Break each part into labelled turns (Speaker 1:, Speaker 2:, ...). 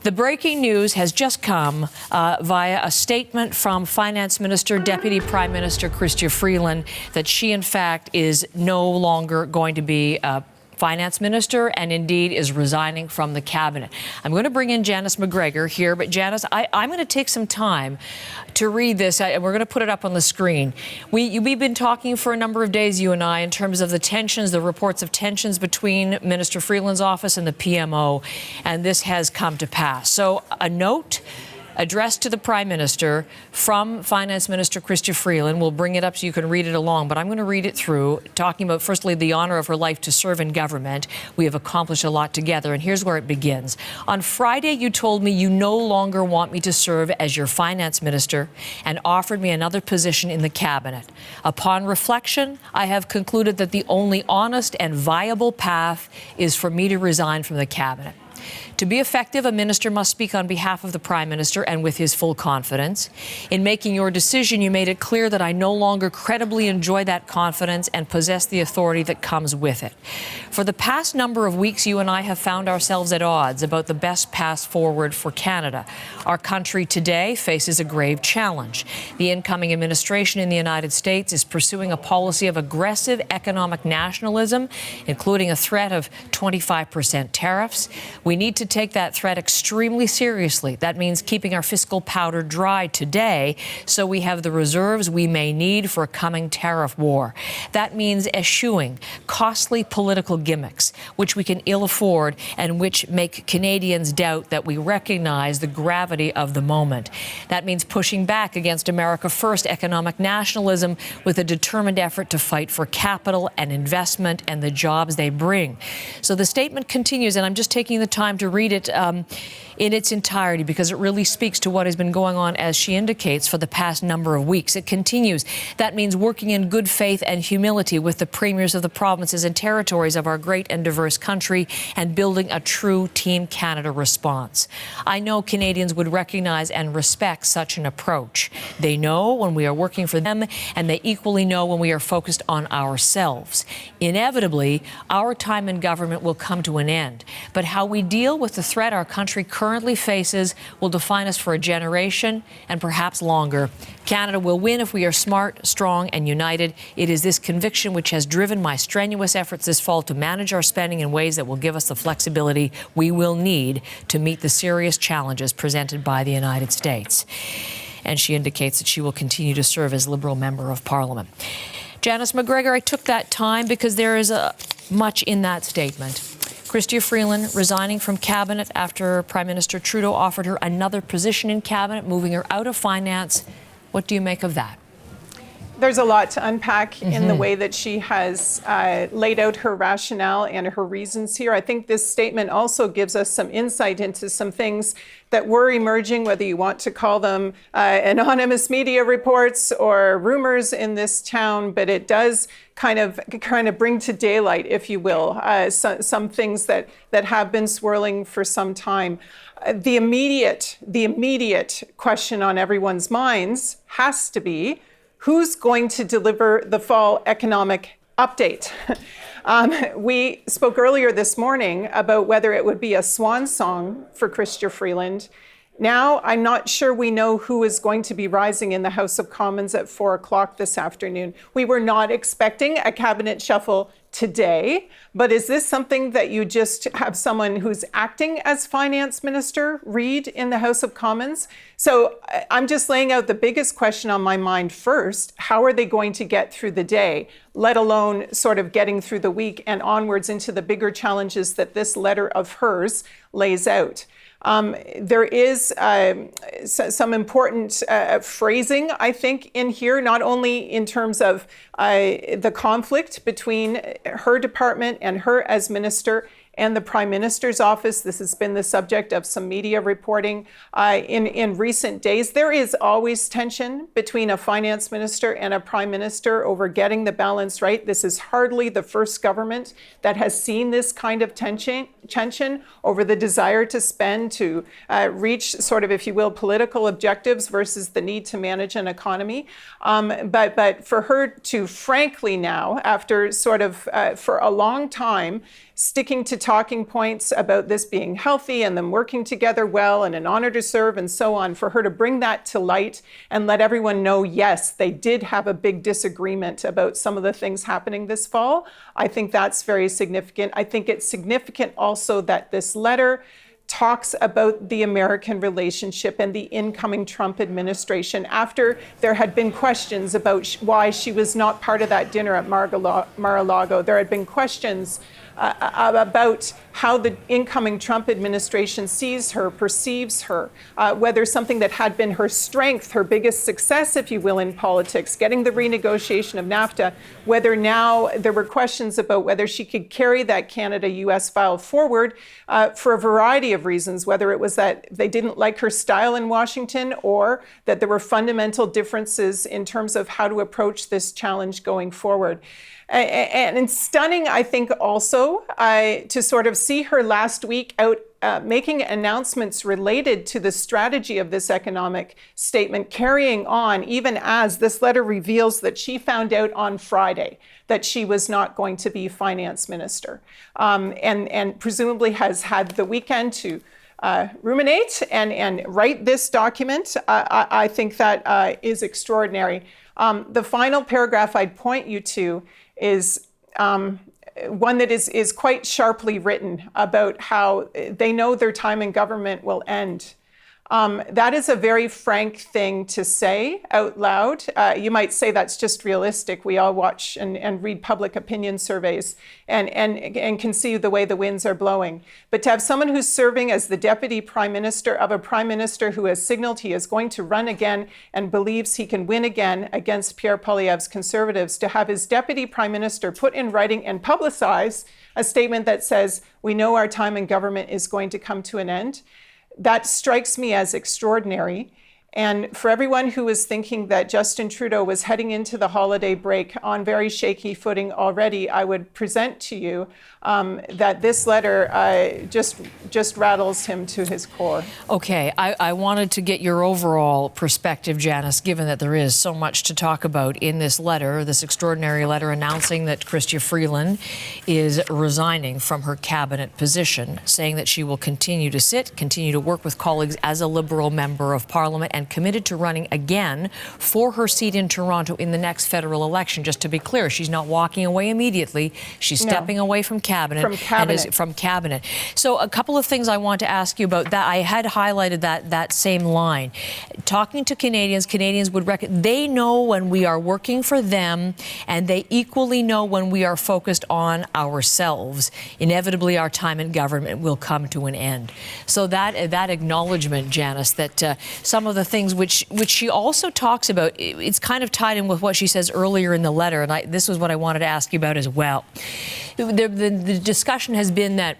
Speaker 1: The breaking news has just come via a statement from Finance Minister, Deputy Prime Minister Chrystia Freeland, that she, in fact, is no longer going to be Finance Minister and indeed is resigning from the cabinet. I'm going to bring in Janice McGregor here, but Janice, I'm going to take some time to read this, and we're going to put it up on the screen. We've been talking for a number of days, you and I, in terms of the tensions, the reports of tensions between Minister Freeland's office and the PMO, and this has come to pass. So a note addressed to the Prime Minister from Finance Minister Chrystia Freeland. We'll bring it up so you can read it along, but I'm going to read it through, talking about, firstly, the honour of her life to serve in government. We have accomplished a lot together, and here's where it begins. On Friday, you told me you no longer want me to serve as your Finance Minister and offered me another position in the cabinet. Upon reflection, I have concluded that the only honest and viable path is for me to resign from the cabinet. To be effective, a minister must speak on behalf of the Prime Minister and with his full confidence. In making your decision, you made it clear that I no longer credibly enjoy that confidence and possess the authority that comes with it. For the past number of weeks, you and I have found ourselves at odds about the best path forward for Canada. Our country today faces a grave challenge. The incoming administration in the United States is pursuing a policy of aggressive economic nationalism, including a threat of 25% tariffs. We need to take that threat extremely seriously. That means keeping our fiscal powder dry today so we have the reserves we may need for a coming tariff war. That means eschewing costly political gimmicks, which we can ill afford and which make Canadians doubt that we recognize the gravity of the moment. That means pushing back against America First economic nationalism with a determined effort to fight for capital and investment and the jobs they bring. So the statement continues, and I'm just taking the time to read it in its entirety because it really speaks to what has been going on, as she indicates, for the past number of weeks. It continues. That means working in good faith and humility with the premiers of the provinces and territories of our great and diverse country and building a true Team Canada response. I know Canadians would recognize and respect such an approach. They know when we are working for them, and they equally know when we are focused on ourselves. Inevitably, our time in government will come to an end, but how we deal with the threat our country currently faces will define us for a generation and perhaps longer. Canada will win if we are smart, strong, and united. It is this conviction which has driven my strenuous efforts this fall to manage our spending in ways that will give us the flexibility we will need to meet the serious challenges presented by the United States. And she indicates that she will continue to serve as Liberal Member of Parliament. Janice McGregor, I took that time because there is much in that statement. Chrystia Freeland resigning from cabinet after Prime Minister Trudeau offered her another position in cabinet, moving her out of finance. What do you make of that?
Speaker 2: There's a lot to unpack in the way that she has laid out her rationale and her reasons here. I think this statement also gives us some insight into some things that were emerging, whether you want to call them anonymous media reports or rumors in this town, but it does kind of bring to daylight, if you will, some things that have been swirling for some time. The immediate question on everyone's minds has to be, who's going to deliver the fall economic update? We spoke earlier this morning about whether it would be a swan song for Chrystia Freeland. Now, I'm not sure we know who is going to be rising in the House of Commons at 4 o'clock this afternoon. We were not expecting a cabinet shuffle today, but is this something that you just have someone who's acting as finance minister read in the House of Commons? So I'm just laying out the biggest question on my mind first. How are they going to get through the day, let alone sort of getting through the week and onwards into the bigger challenges that this letter of hers lays out? There is some important phrasing, I think, in here, not only in terms of the conflict between her department and her as minister and the Prime Minister's office. This has been the subject of some media reporting in recent days. There is always tension between a finance minister and a Prime Minister over getting the balance right. This is hardly the first government that has seen this kind of tension over the desire to spend to reach sort of, if you will, political objectives versus the need to manage an economy. But for her to frankly now, after sort of for a long time, sticking to talking points about this being healthy and them working together well and an honor to serve and so on, for her to bring that to light and let everyone know, yes, they did have a big disagreement about some of the things happening this fall. I think that's very significant. I think it's significant also that this letter talks about the American relationship and the incoming Trump administration after there had been questions about why she was not part of that dinner at Mar-a-Lago. There had been questions about how the incoming Trump administration sees her, perceives her, whether something that had been her strength, her biggest success, if you will, in politics, getting the renegotiation of NAFTA, whether now there were questions about whether she could carry that Canada-US file forward for a variety of reasons, whether it was that they didn't like her style in Washington or that there were fundamental differences in terms of how to approach this challenge going forward. And stunning, I think, also to sort of see her last week out making announcements related to the strategy of this economic statement, carrying on even as this letter reveals that she found out on Friday that she was not going to be finance minister, and presumably has had the weekend to ruminate and write this document. I think that is extraordinary. The final paragraph I'd point you to is one that is quite sharply written about how they know their time in government will end. That is a very frank thing to say out loud. You might say that's just realistic. We all watch and read public opinion surveys and can see the way the winds are blowing. But to have someone who's serving as the deputy prime minister of a prime minister who has signaled he is going to run again and believes he can win again against Pierre Poilievre's Conservatives, to have his deputy prime minister put in writing and publicize a statement that says, we know our time in government is going to come to an end, that strikes me as extraordinary. And for everyone who is thinking that Justin Trudeau was heading into the holiday break on very shaky footing already, I would present to you that this letter just rattles him to his core.
Speaker 1: Okay, I wanted to get your overall perspective, Janice, given that there is so much to talk about in this letter, this extraordinary letter announcing that Chrystia Freeland is resigning from her cabinet position, saying that she will continue to work with colleagues as a Liberal member of Parliament, and committed to running again for her seat in Toronto in the next federal election. Just to be clear, she's not walking away immediately. She's stepping away from cabinet. From cabinet. So a couple of things I want to ask you about that. I had highlighted that same line. Talking to Canadians would they know when we are working for them, and they equally know when we are focused on ourselves. Inevitably, our time in government will come to an end. So that acknowledgement, Janice, that some of the things which she also talks about, it's kind of tied in with what she says earlier in the letter, and this was what I wanted to ask you about as well. The discussion has been that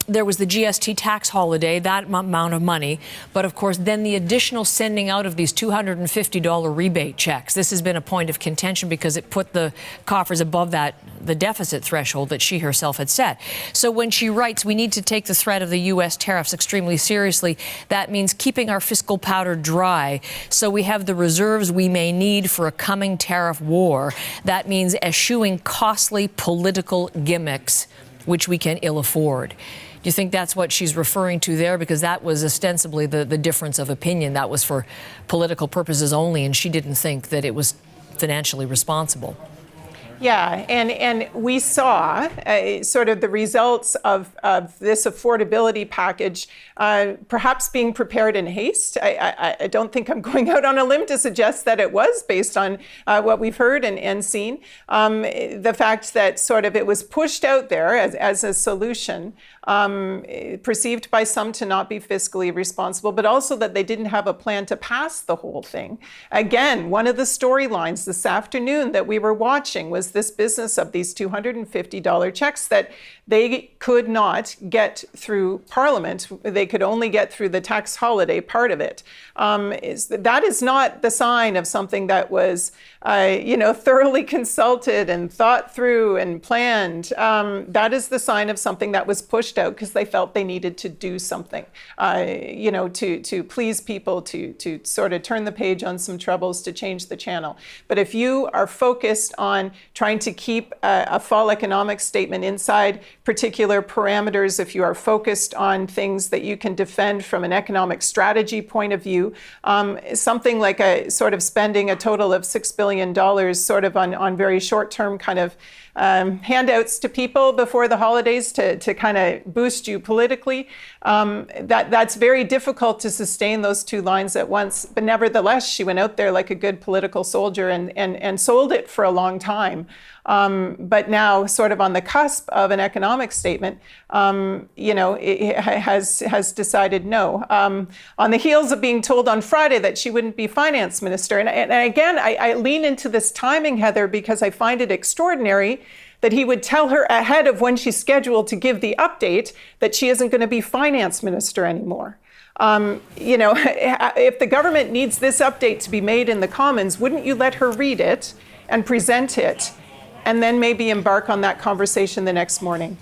Speaker 1: there was the GST tax holiday, that amount of money, but of course then the additional sending out of these $250 rebate checks. This has been a point of contention because it put the coffers above the deficit threshold that she herself had set. So when she writes, we need to take the threat of the U.S. tariffs extremely seriously, that means keeping our fiscal powder dry so we have the reserves we may need for a coming tariff war. That means eschewing costly political gimmicks which we can ill afford. Do you think that's what she's referring to there? Because that was ostensibly the difference of opinion. That was for political purposes only, and she didn't think that it was financially responsible.
Speaker 2: Yeah, and we saw sort of the results of this affordability package perhaps being prepared in haste. I don't think I'm going out on a limb to suggest that it was, based on what we've heard and seen. The fact that sort of it was pushed out there as a solution, perceived by some to not be fiscally responsible, but also that they didn't have a plan to pass the whole thing. Again, one of the storylines this afternoon that we were watching was this business of these $250 checks that they could not get through Parliament. They could only get through the tax holiday part of it. That is not the sign of something that was thoroughly consulted and thought through and planned. That is the sign of something that was pushed out because they felt they needed to do something, to please people, to sort of turn the page on some troubles, to change the channel. But if you are focused on trying to keep a fall economic statement inside particular parameters if you are focused on things that you can defend from an economic strategy point of view. Something like a sort of spending a total of $6 billion sort of on very short-term kind of handouts to people before the holidays to kind of boost you politically. That's very difficult to sustain those two lines at once. But nevertheless, she went out there like a good political soldier and sold it for a long time. But now, sort of on the cusp of an economic statement, it has decided no. On the heels of being told on Friday that she wouldn't be finance minister. And again, I lean into this timing, Heather, because I find it extraordinary that he would tell her ahead of when she's scheduled to give the update that she isn't going to be finance minister anymore. If the government needs this update to be made in the Commons, wouldn't you let her read it and present it, and then maybe embark on that conversation the next morning?